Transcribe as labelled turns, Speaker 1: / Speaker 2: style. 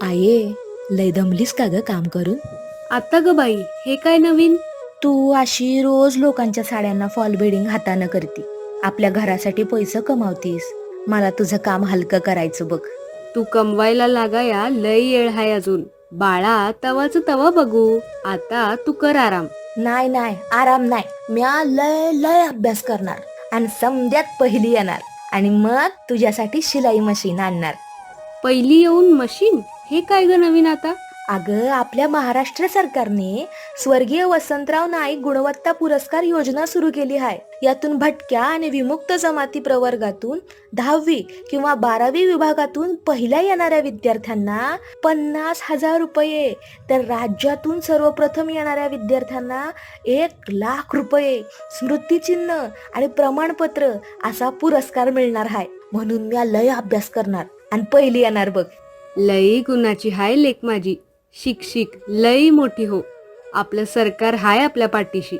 Speaker 1: आये, लय दमलीस का ग काम करून?
Speaker 2: आता ग बाई, हे काय नवीन?
Speaker 1: तू अशी रोज लोकांच्या साड्यांना फॉल बिडिंग हातानं करती, आपल्या घरासाठी पैसे कमावतीस. मला तुझं काम हलकं करायचं बघ.
Speaker 2: तू कमवायला लागाया लय येळ हाय अजून. बाळा, तवाच तवा बघू. आता तू कर आराम.
Speaker 1: नाही नाही, आराम नाही. म्या लय लय अभ्यास करणार आणि समद्यात पहिली येणार आणि मग तुझ्यासाठी शिलाई मशीन आणणार.
Speaker 2: पहिली येऊन मशीन? हे काय ग नवीन आता?
Speaker 1: अगं, आपल्या महाराष्ट्र सरकारने स्वर्गीय वसंतराव नाईक गुणवत्ता पुरस्कार योजना सुरू केली आहे. यातून भटक्या आणि विमुक्त जमाती प्रवर्गातून 10वी किंवा 12वी विभागातून पहिल्या येणाऱ्या विद्यार्थ्यांना 50,000 रुपये, तर राज्यातून सर्वप्रथम येणाऱ्या विद्यार्थ्यांना 1,00,000 रुपये, स्मृतिचिन्ह आणि प्रमाणपत्र असा पुरस्कार मिळणार आहे. म्हणून मी लय अभ्यास करणार आणि पहिली येणार बघ.
Speaker 2: लई गुणाची हाय लेक माझी. शिक शिक लई मोठी हो. आपलं सरकार हाय आपल्या पाठीशी.